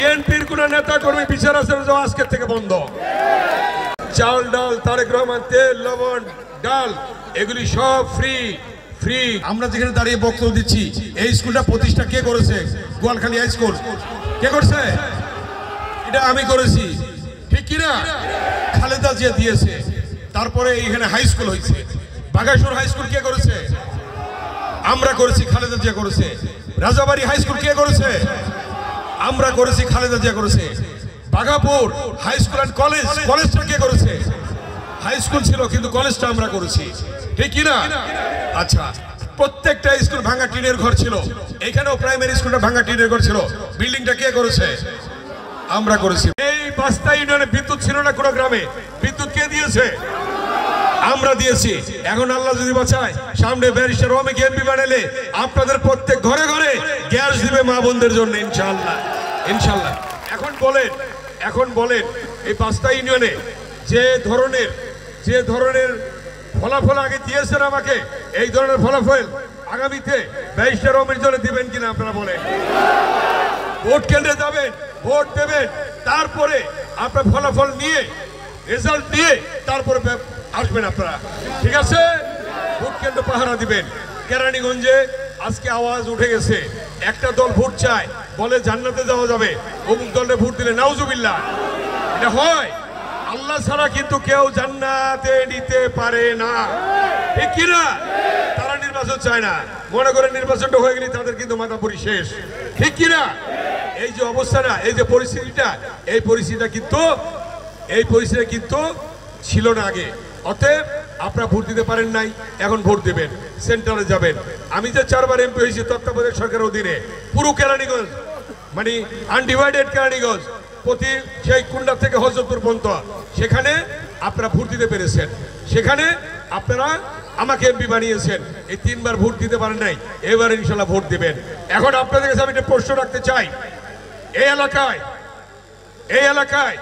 বিএনপির কোন নেতা কর্মী বিচার আচার যাওয়া আজকের থেকে বন্ধ। চাল ডাল তারেক রহমান তেল লবণ ডাল এগুলি সব ফ্রি ফ্রি। আমরা যেখানে দাঁড়িয়ে বক্তব্য দিচ্ছি এই স্কুলটা প্রতিষ্ঠা কে করেছে? গোয়ালখালী হাই স্কুল কে করছে? এটা আমি করেছি, ঠিক কিনা? খালেদা জিয়া দিয়েছে। তারপরে এখানে হাই স্কুল হয়েছে। বাঘাসুর হাই স্কুল কে করেছে? আমরা করেছি, খালেদা জিয়া করেছে। রাজাবাড়ি হাই স্কুল কে করেছে? আমরা করেছি, খালেদা জিয়া করেছে। বাঘাপুর হাই স্কুল অ্যান্ড কলেজ, কলেজটা কে করেছে? হাই স্কুল ছিল কিন্তু কলেজটা আমরা করেছি, ঠিক কিনা? আচ্ছা, প্রত্যেকটা স্কুল ভাঙা টিনের ঘর ছিল। এখানেও প্রাইমারি স্কুলটা ভাঙা টিনের ঘর ছিল। বিল্ডিংটা কে করেছে? আমরা করেছি। এই পাঁচটা ইউনিয়নে বিদ্যুৎ ছিল না কোনো গ্রামে, বিদ্যুৎ কে দিয়েছে? আমরা দিয়েছি। এখন আল্লাহ যদি বাঁচায় সামনে ব্যারিস্টার রহমানকে এমপি বানালে আপনাদের প্রত্যেক ঘরে ঘরে গ্যাস দিবে মা বোনদের জন্য, ইনশাআল্লাহ ইনশাআল্লাহ। এখন বলেন এই পাঁচটা ইউনিয়নে যে ধরনের ফলাফল আগে দিয়েছেন আমাকে, এই ধরনের ফলাফল আগামীতে ব্যারিস্টার রহমানের জন্য দিবেন কিনা আপনারা বলেন? ভোট কেন্দ্রে যাবেন, ভোট দেবেন, তারপরে আপনার ফলাফল নিয়ে রেজাল্ট নিয়ে তারপরে আসবেন আপনারা, ঠিক আছে? ভোট কেন্দ্র পাহারা দিবেন। কেরানীগঞ্জে আজকে আওয়াজ উঠে গেছে, একটা দল ভোট চায়, বলে জান্নাতে যাওয়া যাবে, অমুক দলে ভোট দিলে নাউজুবিল্লাহ। এটা হয়? আল্লাহ ছাড়া কিন্তু কেউ জান্নাতে নিতে পারে না, ঠিক কিনা? তারা নির্বাচন চায় না, মনে করে নির্বাচনটা হয়ে গেলে তাদের কিন্তু মাথাপুরি শেষ, ঠিক কিনা? এই যে অবস্থাটা, এই যে পরিস্থিতিটা, এই পরিস্থিতিটা কিন্তু ছিল না আগে। অতএব আপনারা ভোট দিতে পারেন নাই, এখন ভোট দেবেন, সেন্টারে যাবেন। আমি যে 4 বার এমপি হয়েছি তত্ত্বাবধায়ক সরকারের অধীনে, পুরো কেরানীগঞ্জ মানে আনডিভাইডেড কেরানীগঞ্জ, প্রতি সেই কুন্ডা থেকে হজরতপুর পর্যন্ত, সেখানে আপনারা ভোট দিতে পেরেছেন। সেখানে আপনারা আমাকে এমপি বানিয়েছেন। এই 3 বার ভোট দিতে পারেন নাই, এবার ইনশাল্লাহ ভোট দিবেন। এখন আপনাদের কাছে আমি একটা প্রশ্ন রাখতে চাই, এই এলাকায়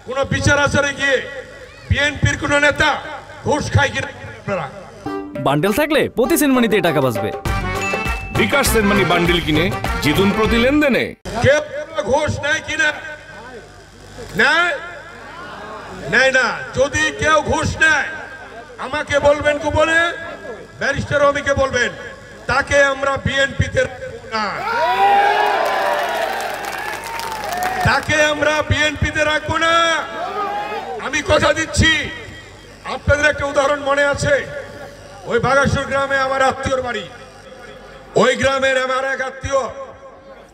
কোন বিচার আচারে গিয়ে বিএনপির কোন নেতা ঘুষ খায় কিনা? আপনারা বান্ডেল থাকলে প্রতি সেনমানিতে টাকা বাঁচবে। বিকাশ সেনমানি বান্ডেল কিনে জিতুন প্রতি লেনদেনে। কেউ ঘুষ নেয় কিনা? নেয় না। যদি কেউ ঘুষ নেয় আমাকে বলবেন, গোপনে ব্যারিস্টার রহমানকে বলবেন, তাকে আমরা বিএনপিতে রাখবো না। আমি কথা দিচ্ছি। আপনাদের একটা উদাহরণ মনে আছে, ওই বাঘাসুর গ্রামে আমার আত্মীয়র বাড়ি। ওই গ্রামের আমার এক আত্মীয়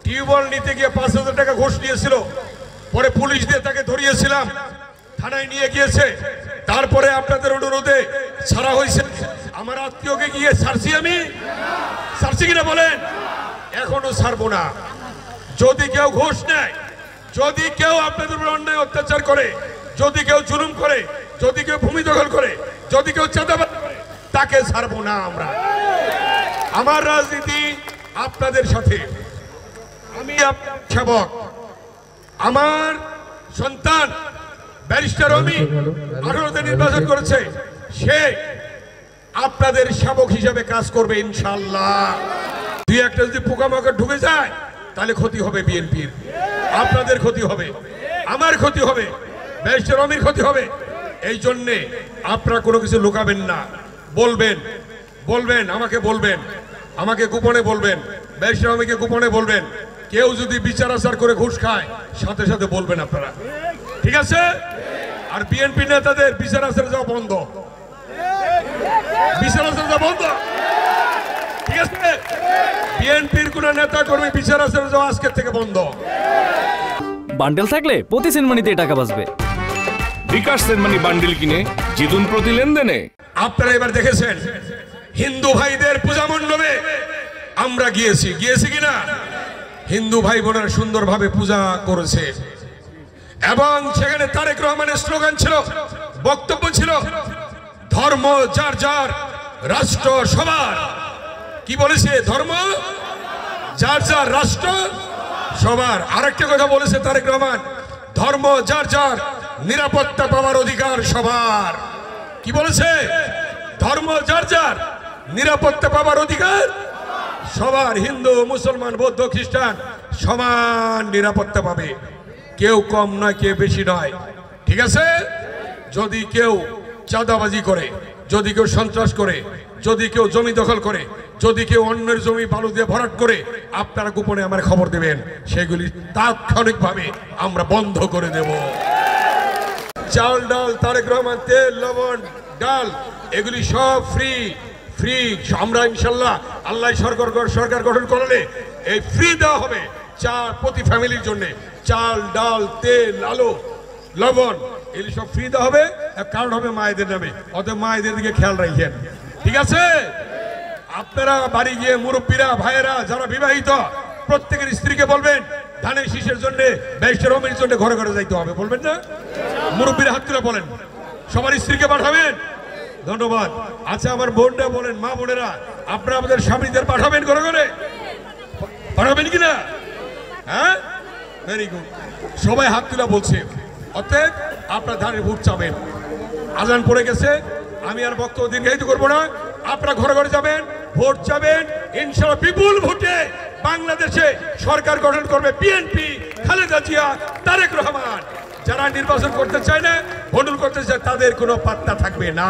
টিউবওয়েল নিতে গিয়ে 5,000 টাকা ঘুষ নিয়েছিল। পরে পুলিশ দিয়ে তাকে ধরিয়েছিলাম, থানায় নিয়ে গিয়েছে। তারপরে আপনাদের অনুরোধে ছাড়া হয়েছে। আমার আত্মীয়কে গিয়ে ছাড়ছি কিনা বলেন? এখনো ছাড়বো না। যদি কেউ ঘুষ নেয়, যদি কেউ আপনাদের উপর অন্যায় অত্যাচার করে, যদি কেউ জুলুম করে, যদি কেউ ভূমি দখল করে, যদি কেউ চাঁদাবাজ করে, তাকে ছাড়বো না আমরা। আমার রাজনীতি আপনাদের সাথে। আমি আপনার সেবক। আমার সন্তান ব্যারিস্টার রহমান 18তে নির্বাচন করেছে, সে আপনাদের সেবক হিসেবে কাজ করবে ইনশাআল্লাহ। দুই একটা যদি পোকামাকড় ঢুকে যায় তাহলে ক্ষতি হবে বিএনপির, আপনাদের ক্ষতি হবে, আমার ক্ষতি হবে, ব্যারিস্টার রহমানের ক্ষতি হবে। এই জন্যে আপনারা কোনো কিছু লুকাবেন না, বলবেন আমাকে গোপনে বলবেন, ব্যারিস্টার রহমানকে গোপনে বলবেন। কেউ যদি বিচার আচার করে ঘুষ খায় সাথে সাথে বলবেন আপনারা, ঠিক আছে? আর বিএনপি নেতাদের বিচার আচার যাওয়া বন্ধ, ঠিক আছে? বিএনপির কোন নেতা কর্মী বিচার আচার যাওয়া আজকের থেকে বন্ধ। বান্ডেল থাকলে প্রতি সেনমানিতে টাকা বাঁচবে। বিকাশ সেনমানি বান্ডেল কিনে জিতুন প্রতি লেনদেনে। আপনারা এবার দেখেছেন হিন্দু ভাইদের পূজা মণ্ডপে আমরা গিয়েছি কিনা? হিন্দু ভাই বোনেরা সুন্দরভাবে পূজা করেছে এবং সেখানে তারেক রহমানের স্লোগান ছিল, বক্তব্য ছিল, ধর্ম যার যার, রাষ্ট্র সবার। কি বলেছে? ধর্ম যার যার, রাষ্ট্র সবার। আরেকটা কথা বলেছে তারেক রহমান, ধর্ম যার যার, নিরাপত্তা পাওয়ার অধিকার সবার। কি বলেছে? ধর্ম যার যার, নিরাপত্তা পাওয়ার অধিকার সবার। হিন্দু, মুসলমান, বৌদ্ধ, খ্রিস্টান সমান নিরাপত্তা পাবে, কেউ কম নয় কেউ বেশি নয়, ঠিক আছে? যদি কেউ চাঁদাবাজি করে, যদি কেউ সন্ত্রাস করে, যদি কেউ জমি দখল করে, যদি কেউ অন্যের জমি বালু দিয়ে ভরাট করে, আপনারা গোপনে আমার খবর দেবেন, সেগুলি তাৎক্ষণিকভাবে আমরা বন্ধ করে দেব। চাল ডাল, তারেক রহমান তেল, লবণ, ডাল, এগুলি সব ফ্রি ফ্রি। আমরা ইনশাল্লাহ আল্লাহ সরকার গঠন করলে এই ফ্রি দেওয়া হবে প্রতি ফ্যামিলির জন্য। চাল ডাল তেল আলু লবণ এগুলি সব ফ্রি দেওয়া হবে, কারণ হবে মায়েদের নামে। অতএব মায়েদের দিকে খেয়াল রাখেন, ঠিক আছে? আপনারা বাড়ি গিয়ে মুরব্বীরা ভাইয়েরা যারা বিবাহিত প্রত্যেকের স্ত্রীকে বলবেন ধানের শীষের জন্য ব্যারিস্টার অমির জন্য ঘরে ঘরে যাইতে হবে, বলবেন না? মুরব্বীরা হাত তুলে বলেন, সবার স্ত্রীকে পাঠাবেন। ধন্যবাদ। আচ্ছা আমার বোনরা বলেন, মা বোনেরা আপনারা আমাদের স্বামীদের পাঠাবেন ঘরে ঘরে, পাঠাবেন কিনা? হ্যাঁ, ভেরি গুড, সবাই হাত তুলে বলছে। অতএব আপনার ধানের ভোট চাবেন। আজান পড়ে গেছে, আমি আর বক্তব্য দীর্ঘায়িত করবো না। আপনারা ঘরে ঘরে যাবেন, ভোট চাবেন, ইনশাআল্লাহ বিপুল ভোটে বাংলাদেশে সরকার গঠন করবে বিএনপি, খালেদা জিয়া, তারেক রহমান। যারা নির্বাচন করতে চায় না, ভোট করতে চায়, তাদের কোনো পাত্তা থাকবে না।